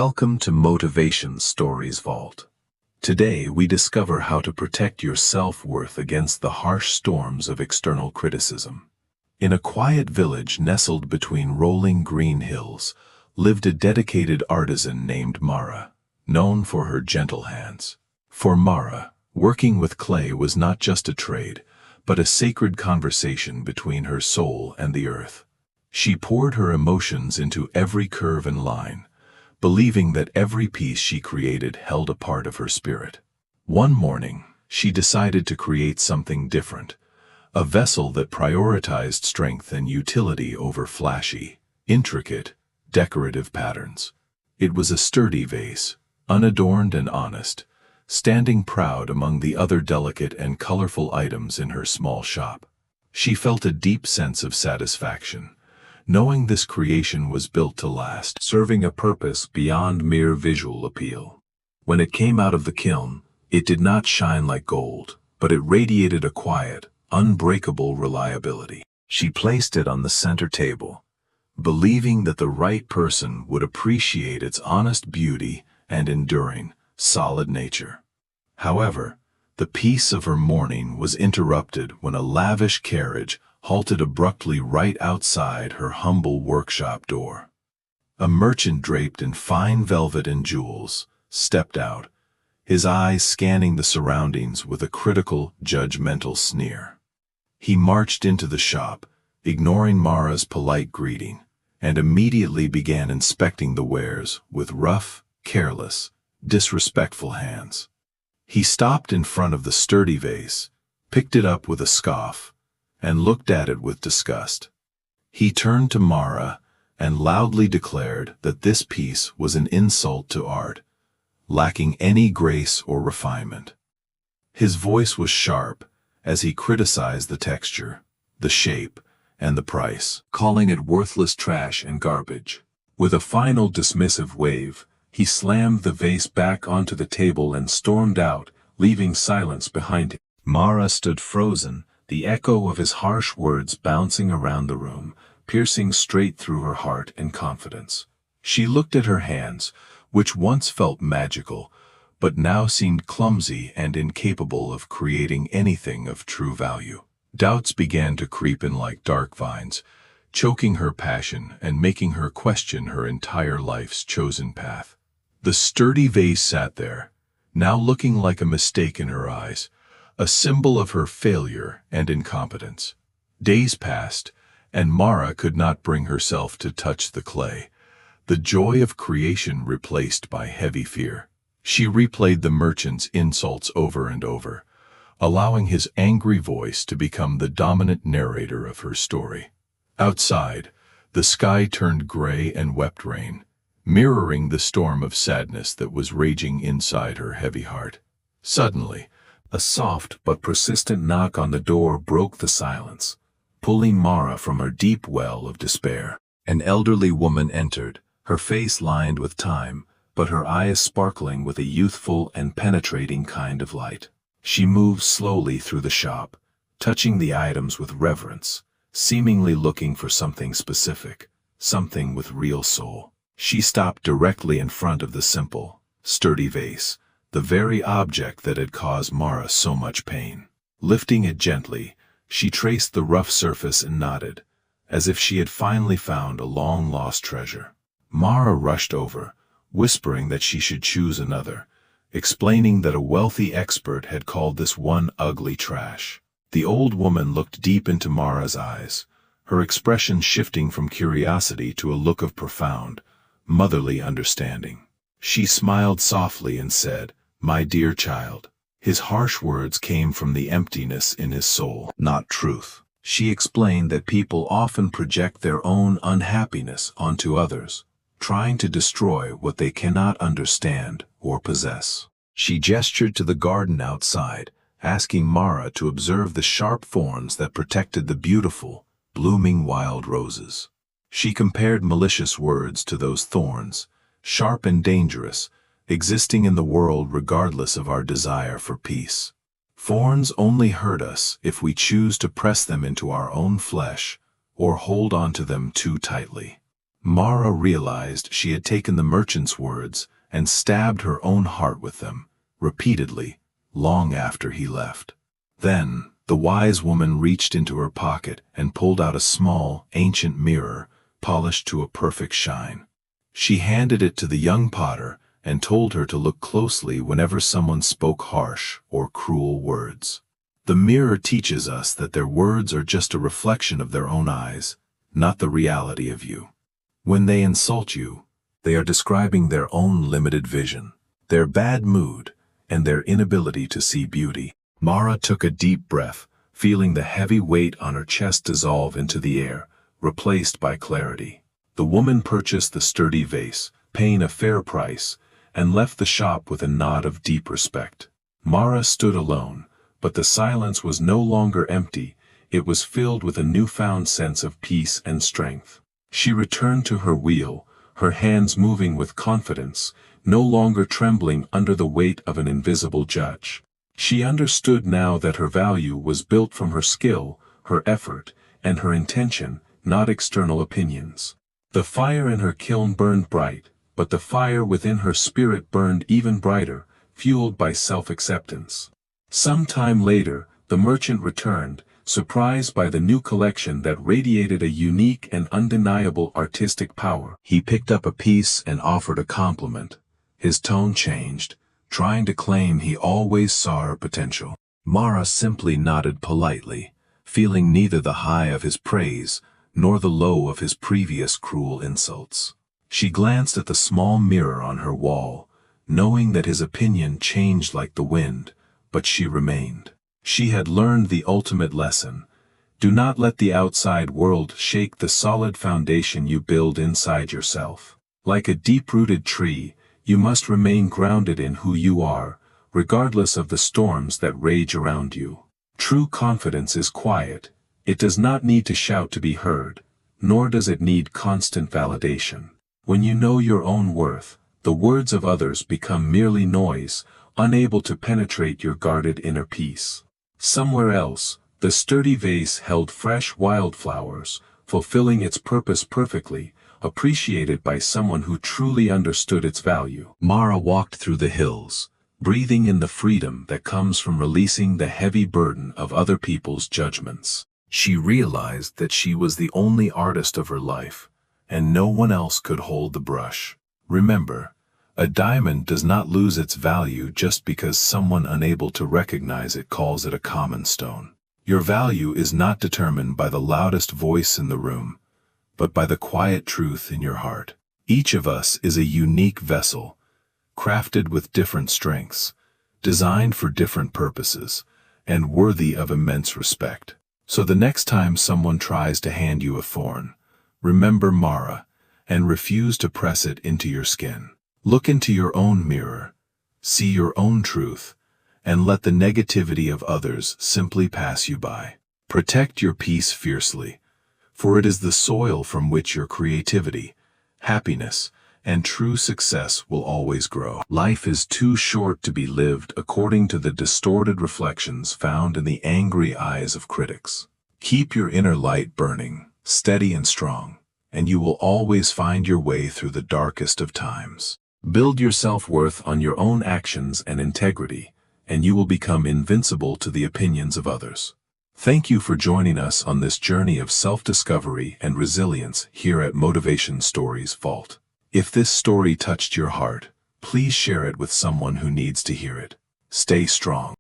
Welcome to Motivation Stories Vault. Today we discover how to protect your self-worth against the harsh storms of external criticism. In a quiet village nestled between rolling green hills, lived a dedicated artisan named Mara, known for her gentle hands. For Mara, working with clay was not just a trade, but a sacred conversation between her soul and the earth. She poured her emotions into every curve and line, believing that every piece she created held a part of her spirit. One morning, she decided to create something different, a vessel that prioritized strength and utility over flashy, intricate, decorative patterns. It was a sturdy vase, unadorned and honest, standing proud among the other delicate and colorful items in her small shop. She felt a deep sense of satisfaction, knowing this creation was built to last, serving a purpose beyond mere visual appeal. When it came out of the kiln, it did not shine like gold, but it radiated a quiet, unbreakable reliability. She placed it on the center table, believing that the right person would appreciate its honest beauty and enduring, solid nature. However, the peace of her morning was interrupted when a lavish carriage halted abruptly right outside her humble workshop door. A merchant draped in fine velvet and jewels stepped out, his eyes scanning the surroundings with a critical, judgmental sneer. He marched into the shop, ignoring Mara's polite greeting, and immediately began inspecting the wares with rough, careless, disrespectful hands. He stopped in front of the sturdy vase, picked it up with a scoff, and looked at it with disgust. He turned to Mara and loudly declared that this piece was an insult to art, lacking any grace or refinement. His voice was sharp as he criticized the texture, the shape, and the price, calling it worthless trash and garbage. With a final dismissive wave, he slammed the vase back onto the table and stormed out, leaving silence behind him. Mara stood frozen, the echo of his harsh words bouncing around the room, piercing straight through her heart and confidence. She looked at her hands, which once felt magical, but now seemed clumsy and incapable of creating anything of true value. Doubts began to creep in like dark vines, choking her passion and making her question her entire life's chosen path. The sturdy vase sat there, now looking like a mistake in her eyes, a symbol of her failure and incompetence. Days passed, and Mara could not bring herself to touch the clay, the joy of creation replaced by heavy fear. She replayed the merchant's insults over and over, allowing his angry voice to become the dominant narrator of her story. Outside, the sky turned gray and wept rain, mirroring the storm of sadness that was raging inside her heavy heart. Suddenly, a soft but persistent knock on the door broke the silence, pulling Mara from her deep well of despair. An elderly woman entered, her face lined with time, but her eyes sparkling with a youthful and penetrating kind of light. She moved slowly through the shop, touching the items with reverence, seemingly looking for something specific, something with real soul. She stopped directly in front of the simple, sturdy vase, the very object that had caused Mara so much pain. Lifting it gently, she traced the rough surface and nodded, as if she had finally found a long-lost treasure. Mara rushed over, whispering that she should choose another, explaining that a wealthy expert had called this one ugly trash. The old woman looked deep into Mara's eyes, her expression shifting from curiosity to a look of profound, motherly understanding. She smiled softly and said, "My dear child." His harsh words came from the emptiness in his soul, not truth. She explained that people often project their own unhappiness onto others, trying to destroy what they cannot understand or possess. She gestured to the garden outside, asking Mara to observe the sharp thorns that protected the beautiful, blooming wild roses. She compared malicious words to those thorns, sharp and dangerous, existing in the world regardless of our desire for peace. Thorns only hurt us if we choose to press them into our own flesh or hold on to them too tightly. Mara realized she had taken the merchant's words and stabbed her own heart with them, repeatedly, long after he left. Then, the wise woman reached into her pocket and pulled out a small, ancient mirror, polished to a perfect shine. She handed it to the young potter and told her to look closely whenever someone spoke harsh or cruel words. The mirror teaches us that their words are just a reflection of their own eyes, not the reality of you. When they insult you, they are describing their own limited vision, their bad mood, and their inability to see beauty. Mara took a deep breath, feeling the heavy weight on her chest dissolve into the air, replaced by clarity. The woman purchased the sturdy vase, paying a fair price, and left the shop with a nod of deep respect. Mara stood alone, but the silence was no longer empty, it was filled with a newfound sense of peace and strength. She returned to her wheel, her hands moving with confidence, no longer trembling under the weight of an invisible judge. She understood now that her value was built from her skill, her effort, and her intention, not external opinions. The fire in her kiln burned bright, but the fire within her spirit burned even brighter, fueled by self-acceptance. Some time later, the merchant returned, surprised by the new collection that radiated a unique and undeniable artistic power. He picked up a piece and offered a compliment. His tone changed, trying to claim he always saw her potential. Mara simply nodded politely, feeling neither the high of his praise nor the low of his previous cruel insults. She glanced at the small mirror on her wall, knowing that his opinion changed like the wind, but she remained. She had learned the ultimate lesson. Do not let the outside world shake the solid foundation you build inside yourself. Like a deep-rooted tree, you must remain grounded in who you are, regardless of the storms that rage around you. True confidence is quiet. It does not need to shout to be heard, nor does it need constant validation. When you know your own worth, the words of others become merely noise, unable to penetrate your guarded inner peace. Somewhere else, the sturdy vase held fresh wildflowers, fulfilling its purpose perfectly, appreciated by someone who truly understood its value. Mara walked through the hills, breathing in the freedom that comes from releasing the heavy burden of other people's judgments. She realized that she was the only artist of her life, and no one else could hold the brush. Remember, a diamond does not lose its value just because someone unable to recognize it calls it a common stone. Your value is not determined by the loudest voice in the room, but by the quiet truth in your heart. Each of us is a unique vessel, crafted with different strengths, designed for different purposes, and worthy of immense respect. So the next time someone tries to hand you a thorn, remember Mara, and refuse to press it into your skin. Look into your own mirror, see your own truth, and let the negativity of others simply pass you by. Protect your peace fiercely, for it is the soil from which your creativity, happiness, and true success will always grow. Life is too short to be lived according to the distorted reflections found in the angry eyes of critics. Keep your inner light burning, steady and strong, and you will always find your way through the darkest of times. Build your self-worth on your own actions and integrity, and you will become invincible to the opinions of others. Thank you for joining us on this journey of self-discovery and resilience here at Motivation Stories Vault. If this story touched your heart, please share it with someone who needs to hear it. Stay strong.